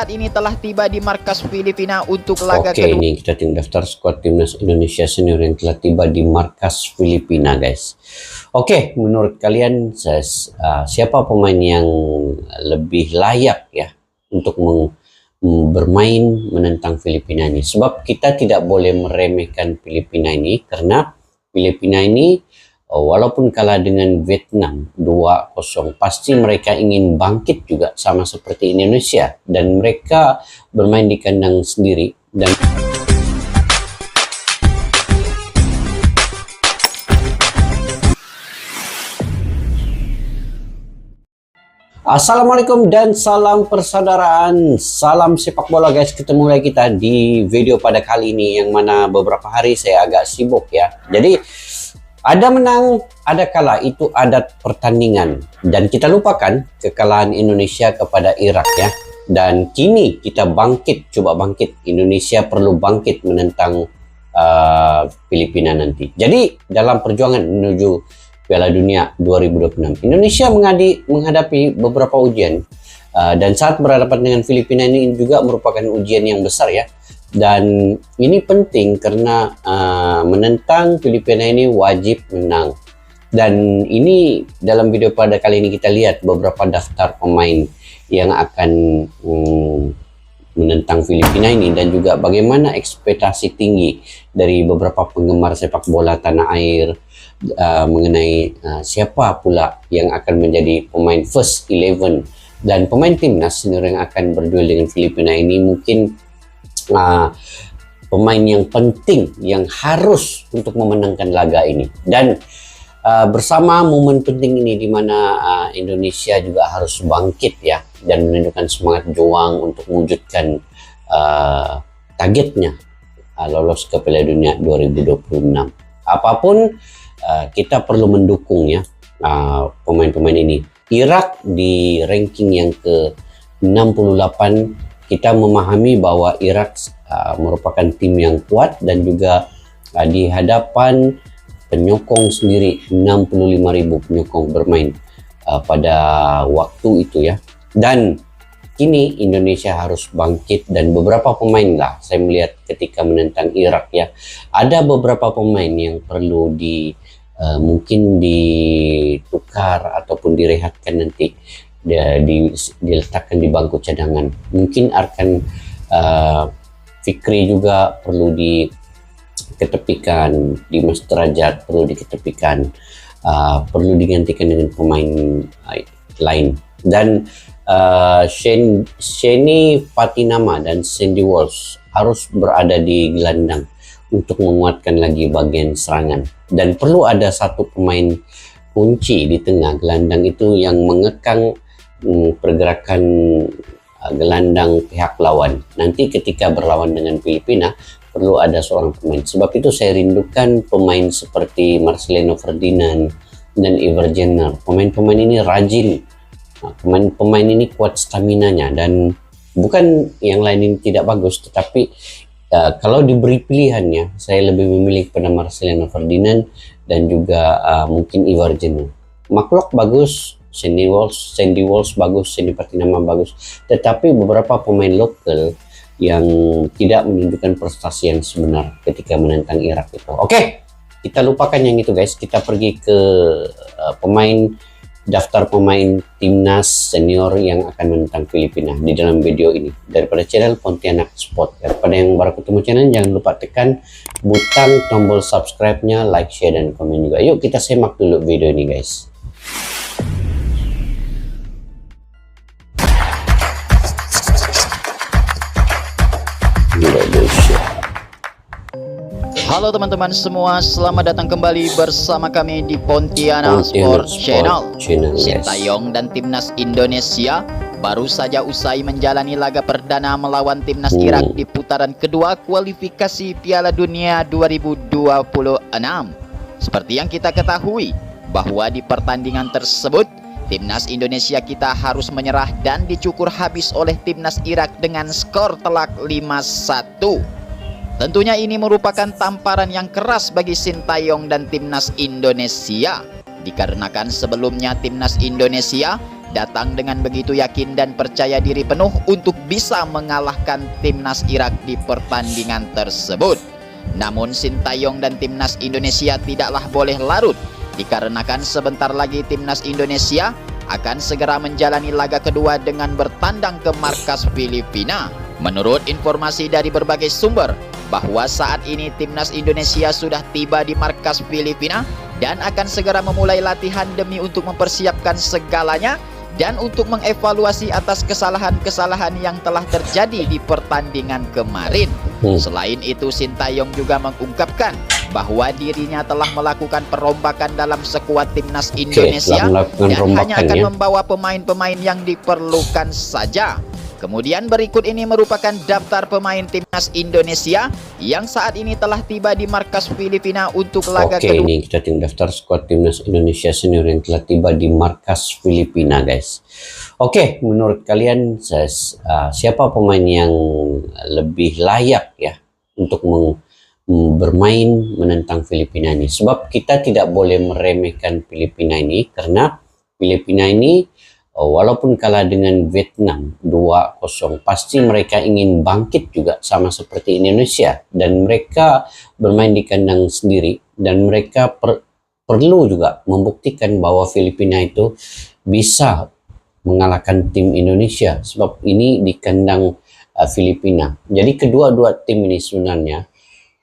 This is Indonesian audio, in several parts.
saat ini telah tiba di markas Filipina untuk laga kedua. Oke, ini kita tengok daftar skuad timnas Indonesia senior yang telah tiba di markas Filipina, guys. Oke, menurut kalian siapa pemain yang lebih layak ya untuk bermain menentang Filipina ini? Sebab kita tidak boleh meremehkan Filipina ini, karena Filipina ini walaupun kalah dengan Vietnam 2-0, pasti mereka ingin bangkit juga sama seperti Indonesia, dan mereka bermain di kandang sendiri. Dan Assalamualaikum dan salam persaudaraan, salam sepak bola guys. Ketemu lagi kita di video pada kali ini, yang mana beberapa hari saya agak sibuk ya. Jadi ada menang, ada kalah, itu adat pertandingan. Dan kita lupakan kekalahan Indonesia kepada Irak ya. Dan kini kita bangkit, coba bangkit. Indonesia perlu bangkit menentang Filipina nanti. Jadi dalam perjuangan menuju Piala Dunia 2026, Indonesia menghadapi beberapa ujian. Dan saat berhadapan dengan Filipina ini juga merupakan ujian yang besar ya. Dan ini penting karena menentang Filipina ini wajib menang. Dan ini dalam video pada kali ini kita lihat beberapa daftar pemain yang akan menentang Filipina ini, dan juga bagaimana ekspektasi tinggi dari beberapa penggemar sepak bola tanah air mengenai siapa pula yang akan menjadi pemain first 11 dan pemain timnas senior yang akan berduel dengan Filipina ini. Mungkin pemain yang penting yang harus untuk memenangkan laga ini. Dan bersama momen penting ini di mana Indonesia juga harus bangkit ya, dan menunjukkan semangat juang untuk mewujudkan targetnya lolos ke Piala Dunia 2026. Apapun kita perlu mendukung ya pemain-pemain ini. Irak di ranking yang ke-68. Kita memahami bahwa Irak merupakan tim yang kuat, dan juga di hadapan penyokong sendiri 65.000 penyokong bermain pada waktu itu ya. Dan kini Indonesia harus bangkit, dan beberapa pemain lah saya melihat ketika menentang Irak ya, ada beberapa pemain yang perlu mungkin ditukar ataupun direhatkan nanti, diletakkan di bangku cadangan. Mungkin akan Fikri juga perlu diketepikan, Dimas Derajat perlu diketepikan, perlu digantikan dengan pemain lain. Dan Sheni Fatinama dan Sandy Walsh harus berada di gelandang untuk menguatkan lagi bagian serangan. Dan perlu ada satu pemain kunci di tengah gelandang itu yang mengekang pergerakan gelandang pihak lawan. Nanti ketika berlawan dengan Filipina perlu ada seorang pemain. Sebab itu saya rindukan pemain seperti Marcelino Ferdinand dan Iver Jenner. Pemain-pemain ini rajin. Pemain ini kuat staminanya, dan bukan yang lain ini tidak bagus, tetapi kalau diberi pilihannya, saya lebih memilih pada Marcelino Ferdinand dan juga mungkin Iver Jenner. Maklok bagus, Sandy Walsh bagus, Sheni Fatinama bagus, tetapi beberapa pemain lokal yang tidak menunjukkan prestasi yang sebenar ketika menentang Irak itu. Oke, kita lupakan yang itu guys. Kita pergi ke daftar pemain timnas senior yang akan menentang Filipina di dalam video ini daripada channel Pontianak Sport. Daripada yang baru ketemu channel, jangan lupa tekan butang tombol subscribe-nya, like, share, dan komen juga. Yuk kita simak dulu video ini guys. Halo teman-teman semua, selamat datang kembali bersama kami di Pontianak Sport Channel. Sintayong dan timnas Indonesia baru saja usai menjalani laga perdana melawan timnas Irak di putaran kedua kualifikasi Piala Dunia 2026. Seperti yang kita ketahui bahwa di pertandingan tersebut timnas Indonesia kita harus menyerah dan dicukur habis oleh timnas Irak dengan skor telak 5-1. Tentunya ini merupakan tamparan yang keras bagi Sintayong dan timnas Indonesia, dikarenakan sebelumnya timnas Indonesia datang dengan begitu yakin dan percaya diri penuh untuk bisa mengalahkan timnas Irak di pertandingan tersebut. Namun Sintayong dan timnas Indonesia tidaklah boleh larut, dikarenakan sebentar lagi timnas Indonesia akan segera menjalani laga kedua dengan bertandang ke markas Filipina. Menurut informasi dari berbagai sumber, bahwa saat ini timnas Indonesia sudah tiba di markas Filipina dan akan segera memulai latihan demi untuk mempersiapkan segalanya dan untuk mengevaluasi atas kesalahan-kesalahan yang telah terjadi di pertandingan kemarin. Selain itu, Sintayong juga mengungkapkan bahwa dirinya telah melakukan perombakan dalam skuad timnas Indonesia dan hanya akan membawa pemain-pemain yang diperlukan saja. Kemudian berikut ini merupakan daftar pemain timnas Indonesia yang saat ini telah tiba di markas Filipina untuk laga kedua. Oke, ini kita tengok daftar skuad timnas Indonesia senior yang telah tiba di markas Filipina, guys. Oke, menurut kalian siapa pemain yang lebih layak ya untuk bermain menentang Filipina ini? Sebab kita tidak boleh meremehkan Filipina ini, karena Filipina ini walaupun kalah dengan Vietnam 2-0, pasti mereka ingin bangkit juga sama seperti Indonesia, dan mereka bermain di kandang sendiri, dan mereka perlu juga membuktikan bahwa Filipina itu bisa mengalahkan tim Indonesia, sebab ini di kandang Filipina. Jadi kedua-dua tim ini sebenarnya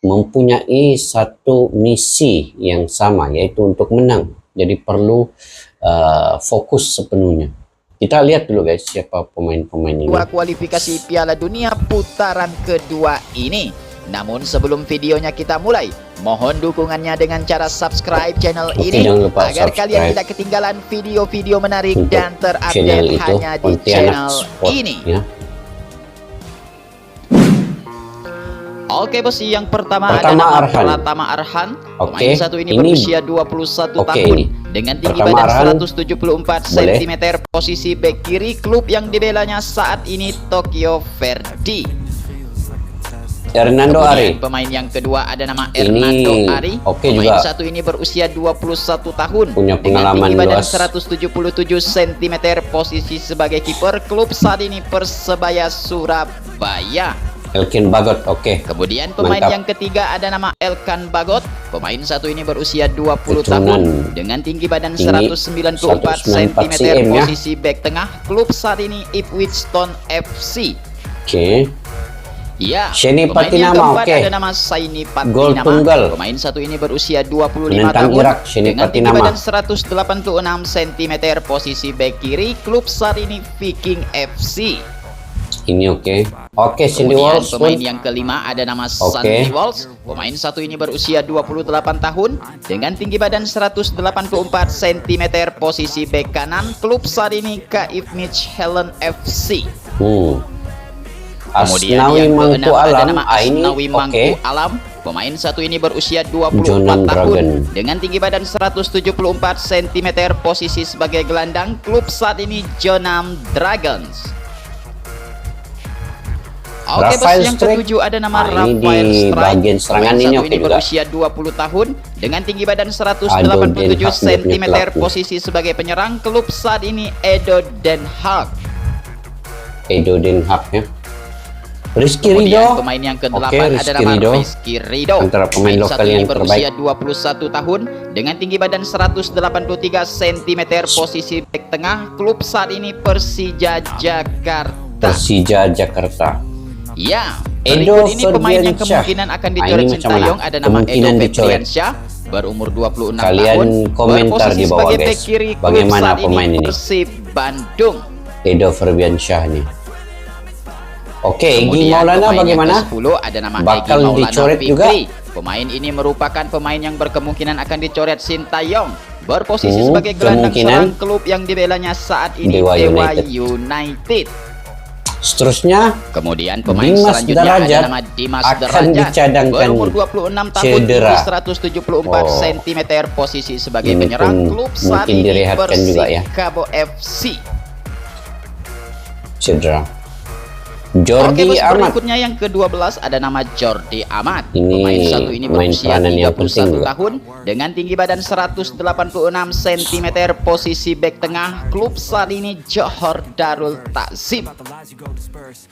mempunyai satu misi yang sama, yaitu untuk menang. Jadi perlu fokus sepenuhnya. Kita lihat dulu guys siapa pemain-pemain ini. Kualifikasi Piala Dunia putaran kedua ini. Namun sebelum videonya kita mulai, mohon dukungannya dengan cara subscribe channel ini agar kalian tidak ketinggalan video-video menarik dan terupdate hanya di channel ini. Ya. Oke bos, yang pertama ada nama Pratama Arhan. Pemain satu ini berusia 21 tahun dengan tinggi badan 174 cm, posisi bek kiri, klub yang dibelanya saat ini Tokyo Verdy. Hernando Ari. Pemain yang kedua ada nama Hernando Ari. Pemain satu ini berusia 21 tahun, punya pengalaman dengan tinggi badan luas. 177 cm, posisi sebagai kiper, klub saat ini Persebaya Surabaya. Elkan Bagot, Kemudian pemain yang ketiga ada nama Elkan Bagot. Pemain satu ini berusia 20 tahun dengan tinggi badan 194 cm, posisi bek tengah, klub saat ini Ipswich Town FC. Ya, pemain yang keempat ada nama Saini Patinama. Pemain satu ini berusia 25 tahun dengan tinggi badan 186 cm, posisi bek kiri, klub saat ini Viking FC. Ini Sandy Walsh. Pemain yang kelima ada nama Sandy Walsh. Pemain satu ini berusia 28 tahun dengan tinggi badan 184 cm, posisi bek kanan, klub saat ini KIF Midtjylland FC. Kemudian yang keenam ada nama Asnawi Mangku Alam. Pemain satu ini berusia 24 tahun dengan tinggi badan 174 cm, posisi sebagai gelandang, klub saat ini Jeonnam Dragons. Bos, yang ketujuh ada nama Rafael Strike. Pemain satu ini berusia 20 tahun dengan tinggi badan 187 cm, posisi sebagai penyerang, klub saat ini Edo Den Haag. Edo Den Haag ya. Rizky Ridho. Pemain yang ke-8 ada nama Rizky Ridho. Antara pemain lokal yang terbaik. Berusia 21 tahun dengan tinggi badan 183 cm, posisi bek tengah, klub saat ini Persija Jakarta. Ya, berikut ini pemain yang kemungkinan akan dicoret Sintayong ada nama Edo Febriansyah, berumur 26 tahun, komentar di bawah guys. Kiri, bagaimana pemain ini? Persib Bandung. Edo Febriansyah nih. Egy Maulana bagaimana? Ada nama bakal dicoret juga. Pemain ini merupakan pemain yang berkemungkinan akan dicoret Sintayong, berposisi sebagai gelandang serang, klub yang dibelanya saat ini Dewa United. Seterusnya, kemudian pemain selanjutnya ada nama Dimas Derajat, berumur 26 tahun, 174 cm, posisi sebagai penyerang, klub saat ini Persikabo FC. Cedera. Jordi Oke, bos, Amat. berikutnya yang ke-12 ada nama Jordi Amat. Ini Pemain satu ini main berusia peranan yang penting 31 juga. tahun dengan tinggi badan 186 cm, posisi bek tengah, klub saat ini Johor Darul Takzim.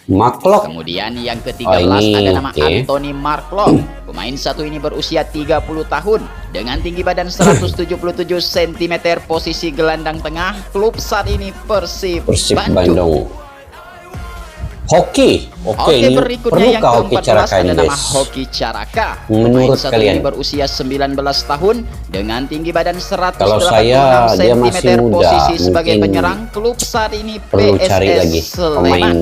Maklok. Kemudian yang ke-13 ini ada nama oke. Anthony Marklock. Pemain satu ini berusia 30 tahun dengan tinggi badan 177 cm, posisi gelandang tengah, klub saat ini Persib Bandung. Hoki. Oke, Oke, ini berikutnya yang perlukah Hoki ke-14 Caraka ada ini, nama guys? Hoki Caraka. Menurut Pemain satu kalian? ini berusia 19 tahun dengan tinggi badan 186 Kalau saya, dia cm, masih muda, posisi sebagai mungkin penyerang, klub saat ini Perlu cari lagi PSS pemain Sleman.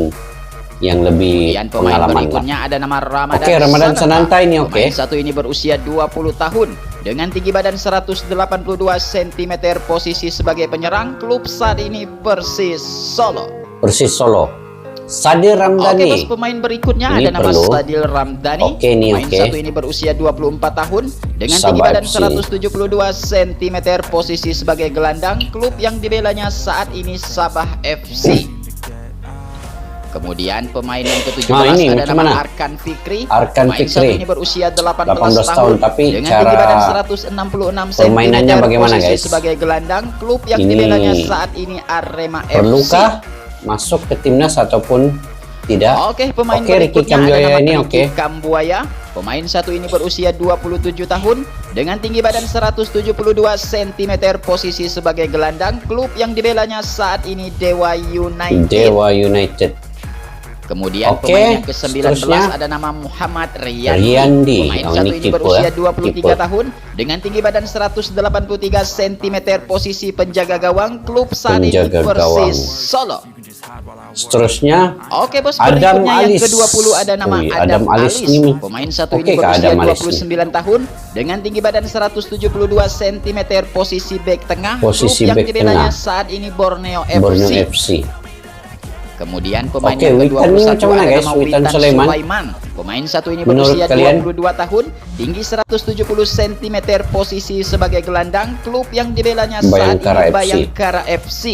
yang lebih Kemudian pemain pengalaman lah. berikutnya ada nama Ramadan Oke, Ramadan Sananta ini oke. Pemain satu ini berusia 20 tahun dengan tinggi badan 182 cm, posisi sebagai penyerang, klub saat ini Persis Solo. Persis Solo. Sadil Oke, Ramdhani. bos, pemain berikutnya Ini ada nama perlu. Sadil Ramdhani. Oke, ini pemain oke. satu ini berusia 24 tahun dengan tinggi Sabah badan FC. 172 cm, posisi sebagai gelandang, klub yang dibelanya saat ini Sabah FC. Kemudian pemain yang ke-17 Nah, ini ada macam nama mana? Arkan Fikri. Arkan Pemain satu Fikri. ini berusia 18 18 tahun, tapi dengan cara tinggi badan 166 cm, permainannya bagaimana, posisi guys? sebagai gelandang, klub yang Ini dibelanya saat ini Arema FC. Perlukah masuk ke timnas ataupun tidak? Oke, pemain Oke, Ricky berikutnya ada Kambuaya nama ini Ricky oke. Kambuaya. Pemain satu ini berusia 27 tahun dengan tinggi badan 172 cm, posisi sebagai gelandang, klub yang dibelanya saat ini Dewa United. Dewa United. Kemudian Oke, pemain yang ke-19 seterusnya ada nama Muhammad Riyandi. Riyandi. Pemain Oh, satu ini ini kiper berusia ya, 23 kiper. tahun dengan tinggi badan 183 cm, posisi penjaga gawang, klub saat ini Penjaga gawang. Persis Solo. Seterusnya Oke, bos, Adam berikutnya Alis. yang ke-20 ada nama Wih, Adam Alis. ini Pemain satu oke ini kah berusia Adam Alis 29 tahun dengan tinggi badan 172 cm, posisi bek tengah, Posisi klub yang bek dibelanya tengah. saat ini Borneo Borneo FC. FC. Kemudian pemain Oke, yang Witan ke-21 ini macam mana, ada guys? nama Witan Witan Sulaiman. Sulaiman. Pemain satu ini Menurut berusia kalian? 22 tahun, tinggi 170 cm, posisi sebagai gelandang, klub yang dibelanya saat Bayangkara ini FC. Bayangkara FC.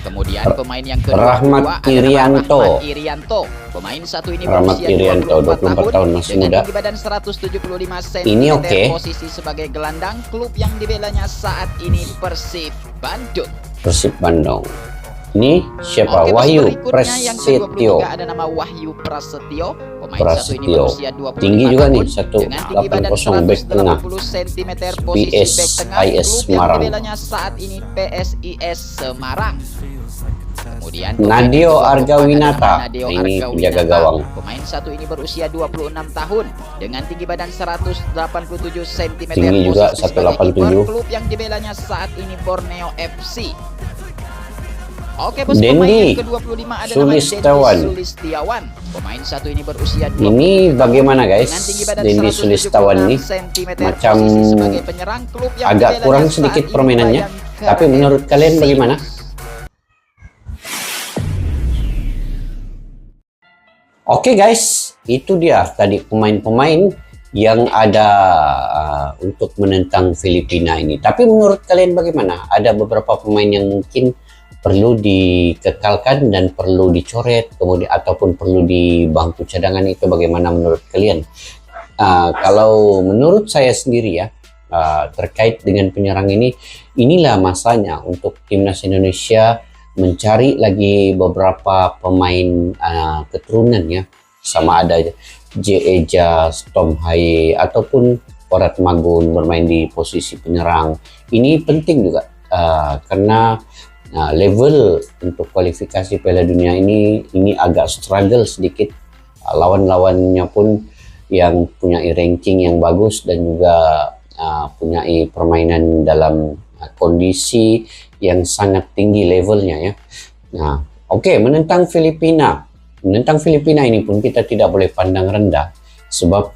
Kemudian pemain yang kedua Rahmat ada nama Irianto. Rahmat Irianto. Pemain satu ini Rahmat berusia Irianto, 24 tahun, masih dengan muda. tinggi badan 175 cm, Ini oke. posisi sebagai gelandang, klub yang dibelanya saat ini Persib Bandung. Persib Bandung. Ini siapa? Oke, bos, Wahyu berikutnya yang Prasetyo. ke-23 ada nama Wahyu Prasetyo. Pemain satu ini Prasetyo. berusia 25 Tinggi juga tahun nih, dengan tinggi badan 180 bek tengah. 180 cm, posisi PS bek tengah, IS klub yang Semarang. dibelanya saat ini PSIS Semarang. Kemudian Nadio pemain Argawinata. yang kedua ada nama Nadio Ini Argawinata. penjaga gawang. Pemain satu ini berusia 26 tahun dengan tinggi badan 187 cm, Tinggi juga, posisi sebagai 187. kiper, klub yang dibelanya saat ini Borneo FC. Oke, bos, Dendi pemain yang ke-25 ada Sulistiawan. nama Dendi Sulistiawan. Pemain satu ini berusia 20 Ini bagaimana, guys? dengan tinggi badan Dendi 176 Sulistiawan ini cm, macam posisi sebagai penyerang, klub yang agak dibelanya kurang saat sedikit ini permainannya. Bayangkara Tapi menurut kalian FC. bagaimana? Oke guys, itu dia tadi pemain-pemain yang ada untuk menentang Filipina ini. Tapi menurut kalian bagaimana? Ada beberapa pemain yang mungkin perlu dikekalkan dan perlu dicoret, kemudian ataupun perlu di bangku cadangan, itu bagaimana menurut kalian? Kalau menurut saya sendiri ya, terkait dengan penyerang ini, inilah masanya untuk timnas Indonesia mencari lagi beberapa pemain keturunan ya, sama ada Jeeja, Tom Haye ataupun Orat Magun bermain di posisi penyerang. Ini penting juga karena level untuk kualifikasi Piala Dunia ini agak struggle sedikit. Lawan-lawannya pun yang punya ranking yang bagus dan juga punya permainan dalam kondisi yang sangat tinggi levelnya ya. Nah, oke, menentang Filipina. Menentang Filipina ini pun kita tidak boleh pandang rendah, sebab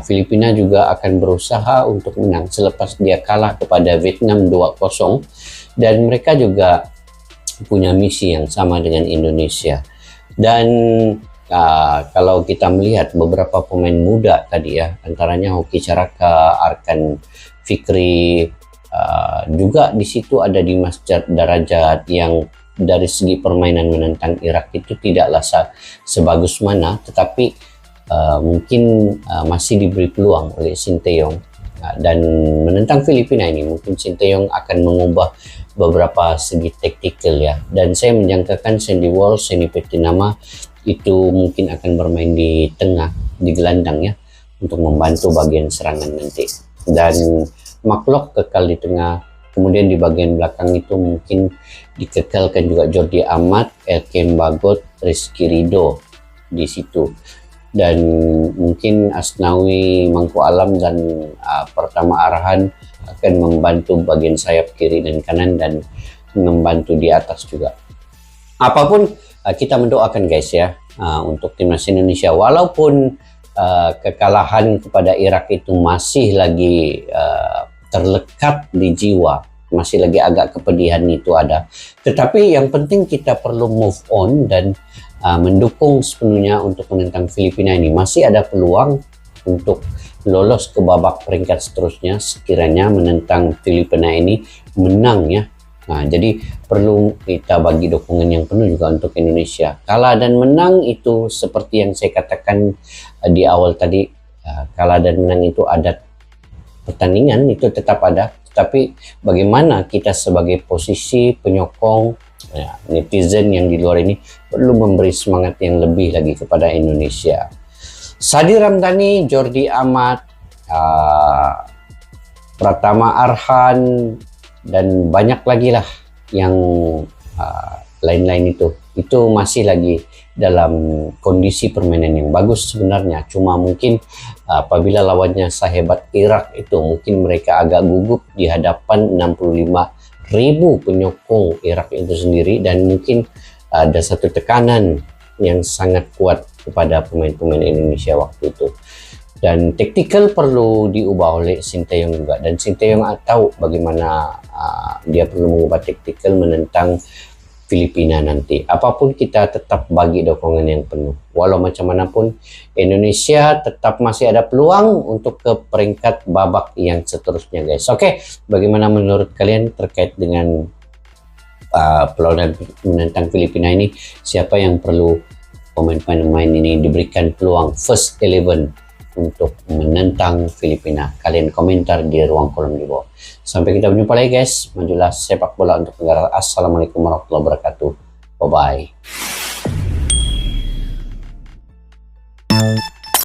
Filipina juga akan berusaha untuk menang selepas dia kalah kepada Vietnam 2-0, dan mereka juga punya misi yang sama dengan Indonesia. Dan kalau kita melihat beberapa pemain muda tadi ya, antaranya Hoki Caraka, Arkan Fikri, juga di situ ada Dimas Darajat yang dari segi permainan menentang Irak itu tidaklah sebagus mana, tetapi mungkin masih diberi peluang oleh Sinteyong. Dan menentang Filipina ini mungkin Sinteyong akan mengubah beberapa segi taktikal ya. Dan saya menjangkakan Sandy Walsh, Seni Petinama itu mungkin akan bermain di tengah, di gelandang ya, untuk membantu bagian serangan nanti. Dan Makloch kekal di tengah. Kemudian di bagian belakang itu mungkin dikekalkan juga Jordi Amat, Elkem Bagot, Rizky Ridho di situ. Dan mungkin Asnawi, Mangku Alam dan Pertama Arhan akan membantu bagian sayap kiri dan kanan dan membantu di atas juga. Apapun kita mendoakan guys ya untuk timnas Indonesia, walaupun kekalahan kepada Irak itu masih lagi terlekat di jiwa, masih lagi agak kepedihan itu ada, tetapi yang penting kita perlu move on dan mendukung sepenuhnya untuk menentang Filipina ini. Masih ada peluang untuk lolos ke babak peringkat seterusnya sekiranya menentang Filipina ini menang ya. Nah, jadi perlu kita bagi dukungan yang penuh juga untuk Indonesia. Kalah dan menang itu seperti yang saya katakan di awal tadi, kalah dan menang itu ada, pertandingan itu tetap ada, tapi bagaimana kita sebagai posisi penyokong ya, netizen yang di luar ini perlu memberi semangat yang lebih lagi kepada Indonesia. Sadi Ramdhani, Jordi Amat, Pratama Arhan, dan banyak lagi lah yang lain-lain itu masih lagi dalam kondisi permainan yang bagus sebenarnya. Cuma mungkin apabila lawannya sehebat Irak itu, mungkin mereka agak gugup di hadapan 65.000 penyokong Irak itu sendiri, dan mungkin ada satu tekanan yang sangat kuat kepada pemain-pemain Indonesia waktu itu. Dan taktikal perlu diubah oleh Sinteyong juga, dan Sinteyong tahu bagaimana dia perlu mengubah taktikal menentang Filipina nanti. Apapun kita tetap bagi dukungan yang penuh. Walau macam mana pun, Indonesia tetap masih ada peluang untuk ke peringkat babak yang seterusnya guys. Oke, bagaimana menurut kalian terkait dengan perlawanan menentang Filipina ini? Siapa yang perlu pemain-pemain ini diberikan peluang first 11 untuk menentang Filipina? Kalian komentar di ruang kolom di bawah. Sampai kita berjumpa lagi guys. Majulah sepak bola untuk negara. Assalamualaikum warahmatullahi wabarakatuh. Bye bye.